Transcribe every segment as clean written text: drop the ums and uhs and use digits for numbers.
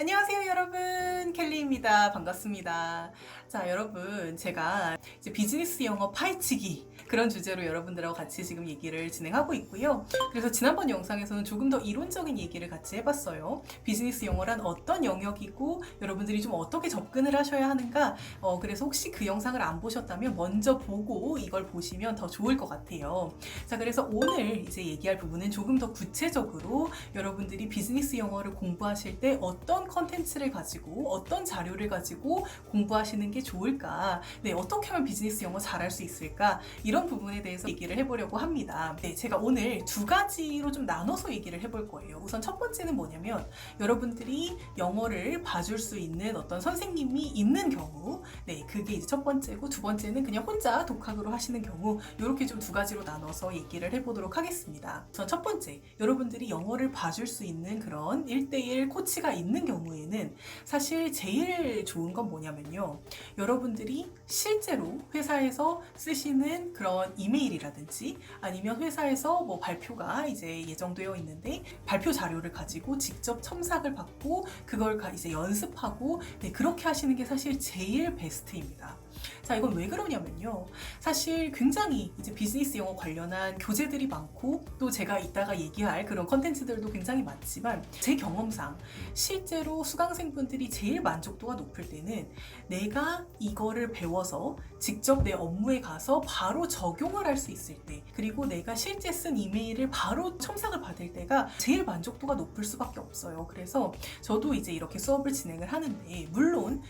안녕하세요, 여러분. 켈리입니다. 반갑습니다. 자, 여러분, 제가 이제 비즈니스 영어 파헤치기 그런 주제로 여러분들하고 같이 지금 얘기를 진행하고 있고요. 그래서 지난번 영상에서는 조금 더 이론적인 얘기를 같이 해봤어요. 비즈니스 영어란 어떤 영역이고 여러분들이 좀 어떻게 접근을 하셔야 하는가. 그래서 혹시 그 영상을 안 보셨다면 먼저 보고 이걸 보시면 더 좋을 것 같아요. 자, 그래서 오늘 이제 얘기할 부분은 조금 더 구체적으로 여러분들이 비즈니스 영어를 공부하실 때 어떤 컨텐츠를 가지고 어떤 자료를 가지고 공부하시는 게 좋을까, 네, 어떻게 하면 비즈니스 영어 잘할 수 있을까, 이런 부분에 대해서 얘기를 해보려고 합니다. 네, 제가 오늘 두 가지로 좀 나눠서 얘기를 해볼 거예요. 우선 첫 번째는 뭐냐면 여러분들이 영어를 봐줄 수 있는 어떤 선생님이 있는 경우, 네, 그게 이제 첫 번째고, 두 번째는 그냥 혼자 독학으로 하시는 경우, 이렇게 좀 두 가지로 나눠서 얘기를 해보도록 하겠습니다. 우선 첫 번째, 여러분들이 영어를 봐줄 수 있는 그런 1대1 코치가 있는 경우에는 사실 제일 좋은 건 뭐냐면요, 여러분들이 실제로 회사에서 쓰시는 그런 이메일이라든지 아니면 회사에서 뭐 발표가 이제 예정되어 있는데 발표 자료를 가지고 직접 첨삭을 받고 그걸 이제 연습하고, 네, 그렇게 하시는 게 사실 제일 베스트입니다. 자, 이건 왜 그러냐면요, 사실 굉장히 이제 비즈니스 영어 관련한 교재들이 많고 또 제가 이따가 얘기할 그런 컨텐츠들도 굉장히 많지만, 제 경험상 실제로 수강생분들이 제일 만족도가 높을 때는 내가 이거를 배워서 직접 내 업무에 가서 바로 적용을 할 수 있을 때, 그리고 내가 실제 쓴 이메일을 바로 첨삭을 받을 때가 제일 만족도가 높을 수밖에 없어요. 그래서 저도 이제 이렇게 수업을 진행을 하는데, 물론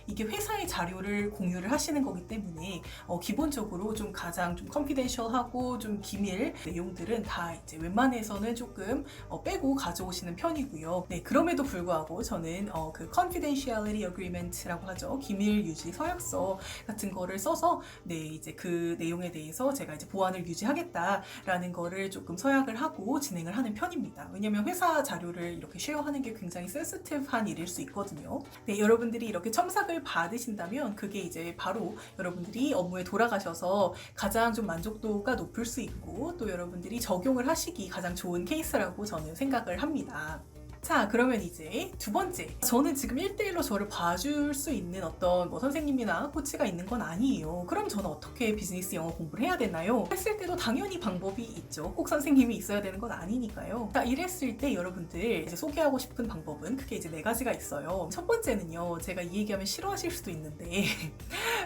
이게 회사의 자료를 공유를 하시는 거기 때문에 기본적으로 좀 가장 좀 컨피덴셜하고 좀 기밀 내용들은 다 이제 웬만해서는 조금 빼고 가져오시는 편이고요. 네, 그럼에도 불구하고 저는 그 confidentiality agreement라고 하죠. 기밀 유지 서약서 같은 거를 써서, 네, 이제 그 내용에 대해서 제가 이제 보안을 유지하겠다라는 거를 조금 서약을 하고 진행을 하는 편입니다. 왜냐면 회사 자료를 이렇게 쉐어하는 게 굉장히 센시티브한 일일 수 있거든요. 네, 여러분들이 이렇게 첨삭을 받으신다면 그게 이제 바로 여러분들이 업무에 돌아가셔서 가장 좀 만족도가 높을 수 있고 또 여러분들이 적용을 하시기 가장 좋은 케이스라고 저는 생각을 합니다. 자, 그러면 이제 두 번째, 저는 지금 1대1로 저를 봐줄 수 있는 어떤 뭐 선생님이나 코치가 있는 건 아니에요. 그럼 저는 어떻게 비즈니스 영어 공부를 해야 되나요? 했을 때도 당연히 방법이 있죠. 꼭 선생님이 있어야 되는 건 아니니까요. 자, 이랬을 때 여러분들 이제 소개하고 싶은 방법은 크게 이제 4가지가 있어요. 첫 번째는요, 제가 이 얘기하면 싫어하실 수도 있는데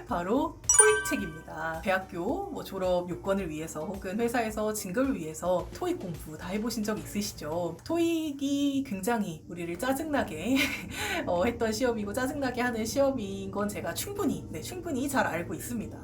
바로 토익 책입니다. 대학교 뭐 졸업 요건을 위해서 혹은 회사에서 진급을 위해서 토익 공부 다 해보신 적 있으시죠? 토익이 굉장히 우리를 짜증나게 했던 시험이고 짜증나게 하는 시험인 건 제가 충분히 잘 알고 있습니다.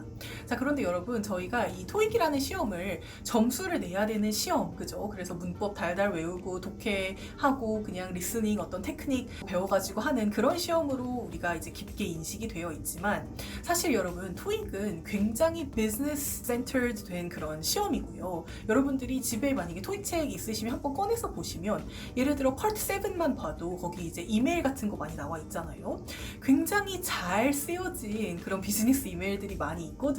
자, 그런데 여러분, 저희가 이 토익이라는 시험을 점수를 내야 되는 시험, 그죠? 그래서 문법 달달 외우고 독해하고 그냥 리스닝 어떤 테크닉 배워가지고 하는 그런 시험으로 우리가 이제 깊게 인식이 되어 있지만, 사실 여러분, 토익은 굉장히 비즈니스 센터드 된 그런 시험이고요. 여러분들이 집에 만약에 토익 책 있으시면 한번 꺼내서 보시면, 예를 들어 파트 7만 봐도 거기 이제 이메일 같은 거 많이 나와 있잖아요. 굉장히 잘 쓰여진 그런 비즈니스 이메일들이 많이 있거든요.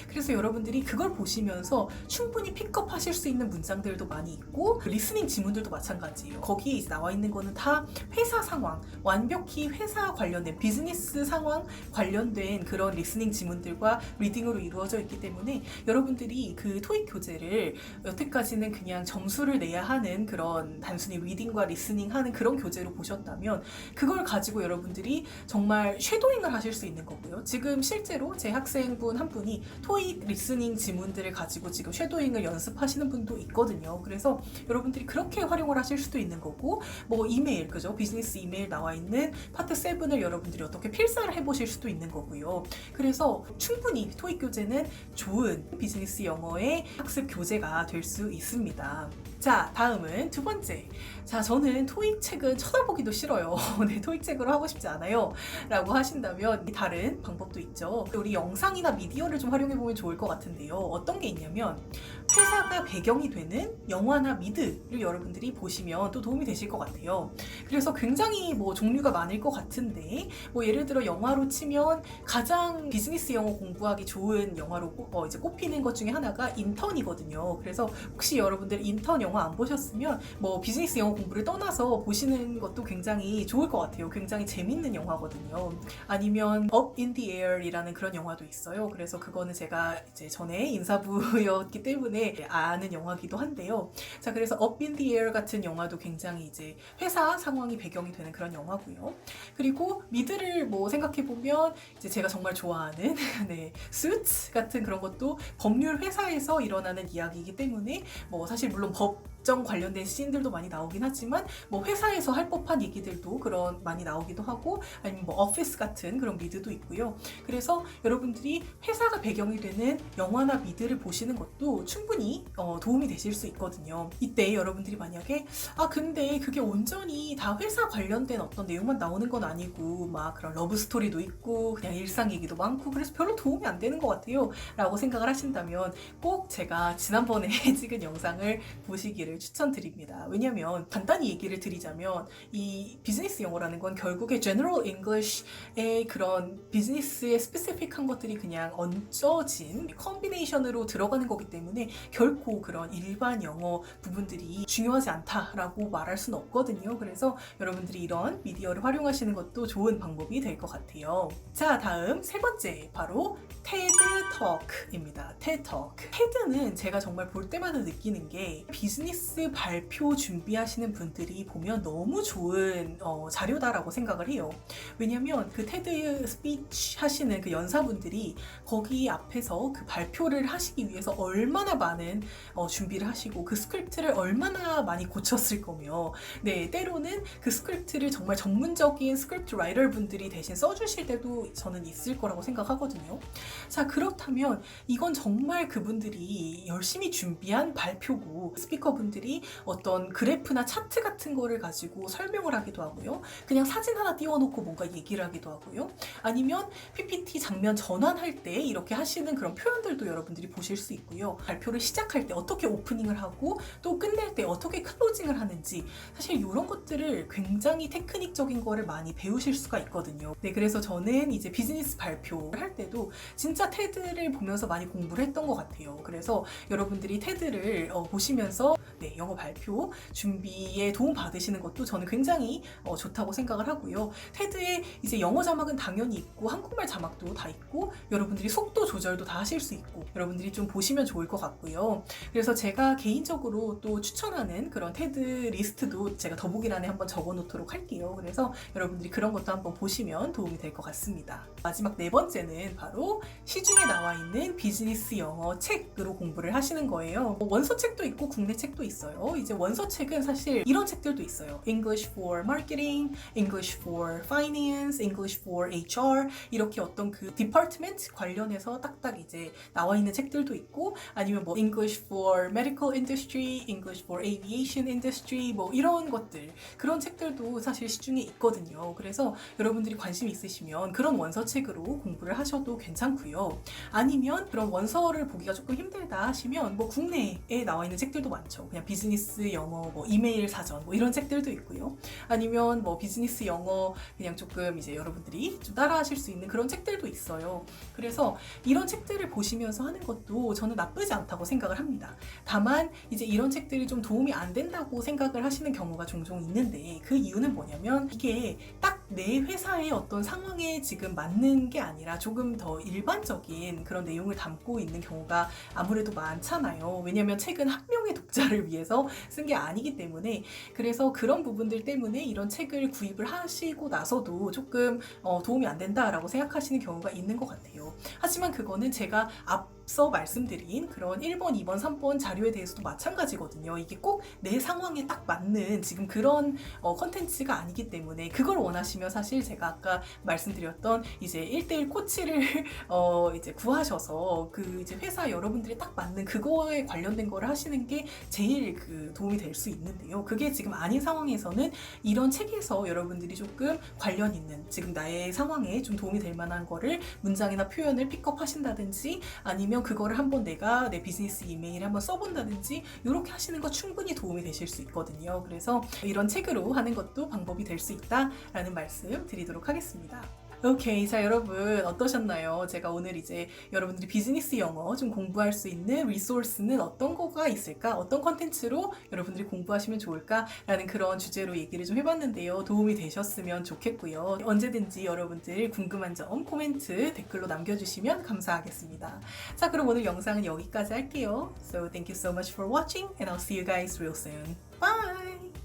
그래서 여러분들이 그걸 보시면서 충분히 픽업 하실 수 있는 문장들도 많이 있고, 리스닝 지문들도 마찬가지예요. 거기에 이제 나와 있는 거는 다 회사 상황, 완벽히 회사 관련된 비즈니스 상황 관련된 그런 리스닝 지문들과 리딩으로 이루어져 있기 때문에, 여러분들이 그 토익 교재를 여태까지는 그냥 점수를 내야 하는 그런 단순히 리딩과 리스닝 하는 그런 교재로 보셨다면, 그걸 가지고 여러분들이 정말 쉐도잉을 하실 수 있는 거고요. 지금 실제로 제 학생분 한 분이 토익 리스닝 지문들을 가지고 지금 쉐도잉을 연습하시는 분도 있거든요. 그래서 여러분들이 그렇게 활용을 하실 수도 있는 거고, 뭐 이메일, 그죠? 비즈니스 이메일 나와 있는 파트 7을 여러분들이 어떻게 필사를 해보실 수도 있는 거고요. 그래서 충분히 토익 교재는 좋은 비즈니스 영어의 학습 교재가 될 수 있습니다. 자, 다음은 두 번째. 자, 저는 토익 책은 쳐다보기도 싫어요. 네, 토익 책으로 하고 싶지 않아요 라고 하신다면 다른 방법도 있죠. 우리 영상이나 미디어를 좀 활용해 보면 좋을 것 같은데요. 어떤 게 있냐면 회사가 배경이 되는 영화나 미드를 여러분들이 보시면 또 도움이 되실 것 같아요. 그래서 굉장히 뭐 종류가 많을 것 같은데 뭐 예를 들어 영화로 치면 가장 비즈니스 영어 공부하기 좋은 영화로 이제 꼽히는 것 중에 하나가 인턴이거든요. 그래서 혹시 여러분들 인턴 영화 안 보셨으면 뭐 비즈니스 영어 공부를 떠나서 보시는 것도 굉장히 좋을 것 같아요. 굉장히 재밌는 영화거든요. 아니면 Up in the Air이라는 그런 영화도 있어요. 그래서 그거는 제가 이제 전에 인사부였기 때문에 아는 영화기도 한데요. 자, 그래서 Up in the Air 같은 영화도 굉장히 이제 회사 상황이 배경이 되는 그런 영화고요. 그리고 미드를 뭐 생각해 보면 이제 제가 정말 좋아하는 네, Suits 같은 그런 것도 법률 회사에서 일어나는 이야기이기 때문에 뭐 사실 물론 법정 관련된 씬들도 많이 나오긴 하지만 뭐 회사에서 할 법한 얘기들도 그런 많이 나오기도 하고 아니면 뭐 오피스 같은 그런 미드도 있고요. 그래서 여러분들이 회사가 배경이 되는 영화나 미드를 보시는 것도 충분히 도움이 되실 수 있거든요. 이때 여러분들이 만약에 근데 그게 온전히 다 회사 관련된 어떤 내용만 나오는 건 아니고 막 그런 러브 스토리도 있고 그냥 일상 얘기도 많고 그래서 별로 도움이 안 되는 것 같아요 라고 생각을 하신다면 꼭 제가 지난번에 찍은 영상을 보시기를 추천드립니다. 왜냐면 간단히 얘기를 드리자면 이 비즈니스 영어라는 건 결국에 General English의 그런 비즈니스에 스페시픽한 것들이 그냥 얹어진 컨비네이션으로 들어가는 거기 때문에 결코 그런 일반 영어 부분들이 중요하지 않다라고 말할 수는 없거든요. 그래서 여러분들이 이런 미디어를 활용하시는 것도 좋은 방법이 될 것 같아요. 자, 다음 세 번째 바로 TED Talk입니다. TED Talk. TED는 제가 정말 볼 때마다 느끼는 게 비즈니스 발표 준비하시는 분들이 보면 너무 좋은 자료다라고 생각을 해요. 왜냐면 그 TED 스피치 하시는 그 연사분들이 거기 앞에서 그 발표를 하시기 위해서 얼마나 많은 준비를 하시고 그 스크립트를 얼마나 많이 고쳤을 거며 네, 때로는 그 스크립트를 정말 전문적인 스크립트 라이터 분들이 대신 써주실 때도 저는 있을 거라고 생각하거든요. 자, 그렇다면 이건 정말 그분들이 열심히 준비한 발표고 스피커분들이 어떤 그래프나 차트 같은 거를 가지고 설명을 하기도 하고요. 그냥 사진 하나 띄워놓고 뭔가 얘기를 하기도 하고요. 아니면 PPT 장면 전환할 때 이렇게 하시는 그런 표현들도 여러분들이 보실 수 있고요. 발표를 시작할 때 어떻게 오프닝을 하고 또 끝낼 때 어떻게 클로징을 하는지 사실 이런 것들을 굉장히 테크닉적인 거를 많이 배우실 수가 있거든요. 네, 그래서 저는 이제 비즈니스 발표를 할 때도 진짜 테드를 보면서 많이 공부를 했던 것 같아요. 그래서 여러분들이 테드를 보시면서 네, 영어 발표 준비에 도움 받으시는 것도 저는 굉장히 좋다고 생각을 하고요. 테드에 이제 영어 자막은 당연히 있고 한국말 자막도 다 있고 여러분들이 속도 조절도 다 하실 수 있고 여러분들이 좀 보시면 좋을 것 같고요. 그래서 제가 개인적으로 또 추천하는 그런 테드 리스트도 제가 더보기란에 한번 적어 놓도록 할게요. 그래서 여러분들이 그런 것도 한번 보시면 도움이 될 것 같습니다. 마지막 네 번째는 바로 시중에 나와 있는 비즈니스 영어 책으로 공부를 하시는 거예요. 원서 책도 있고 국내 책도 있어요. 이제 원서 책은 사실 이런 책들도 있어요. English for Marketing, English for Finance, English for HR 이렇게 어떤 그 디파트먼트 관련해서 딱딱 이제 나와 있는 책들도 있고 아니면 뭐 English for Medical Industry, English for Aviation Industry 뭐 이런 것들 그런 책들도 사실 시중에 있거든요. 그래서 여러분들이 관심 있으시면 그런 원서책으로 공부를 하셔도 괜찮고요. 아니면 그런 원서를 보기가 조금 힘들다 하시면 뭐 국내에 나와 있는 책들도 많죠. 그냥 비즈니스 영어 뭐 이메일 사전 뭐 이런 책들도 있고요. 아니면 뭐 비즈니스 영어 그냥 조금 이제 여러분들이 좀 따라하실 수 있는 그런 책들도 있어요. 그래서 이런 책들을 보시면서 하는 것도 저는 나쁘지 않다고 생각을 합니다. 다만 이제 이런 책들이 좀 도움이 안 된다고 생각을 하시는 경우가 종종 있는데 그 이유는 뭐냐면 이게 딱 내 회사의 어떤 상황에 지금 맞는 게 아니라 조금 더 일반적인 그런 내용을 담고 있는 경우가 아무래도 많잖아요. 왜냐면 책은 한 명의 독자를 위해서 쓴 게 아니기 때문에 그래서 그런 부분들 때문에 이런 책을 구입을 하시고 나서도 조금 도움이 안 된다라고 생각하시는 경우가 있는 것 같아요. 하지만 그거는 제가 앞서 말씀드린 그런 1번, 2번, 3번 자료에 대해서도 마찬가지거든요. 이게 꼭 내 상황에 딱 맞는 지금 그런 컨텐츠가 아니기 때문에 그걸 원하시면 사실 제가 아까 말씀드렸던 이제 1대1 코치를 이제 구하셔서 그 이제 회사 여러분들이 딱 맞는 그거에 관련된 거를 하시는 게 제일 그 도움이 될 수 있는데요. 그게 지금 아닌 상황에서는 이런 책에서 여러분들이 조금 관련 있는 지금 나의 상황에 좀 도움이 될 만한 거를 문장이나 표현을 픽업하신다든지 아니면 아니면 그거를 한번 내가 내 비즈니스 이메일에 한번 써본다든지 이렇게 하시는 거 충분히 도움이 되실 수 있거든요. 그래서 이런 책으로 하는 것도 방법이 될 수 있다라는 말씀 드리도록 하겠습니다. 오케이. 자, 여러분 어떠셨나요? 제가 오늘 이제 여러분들이 비즈니스 영어 좀 공부할 수 있는 리소스는 어떤 거가 있을까? 어떤 컨텐츠로 여러분들이 공부하시면 좋을까? 라는 그런 주제로 얘기를 좀 해봤는데요. 도움이 되셨으면 좋겠고요. 언제든지 여러분들 궁금한 점 코멘트 댓글로 남겨주시면 감사하겠습니다. 자, 그럼 오늘 영상은 여기까지 할게요. So thank you so much for watching and I'll see you guys real soon. Bye!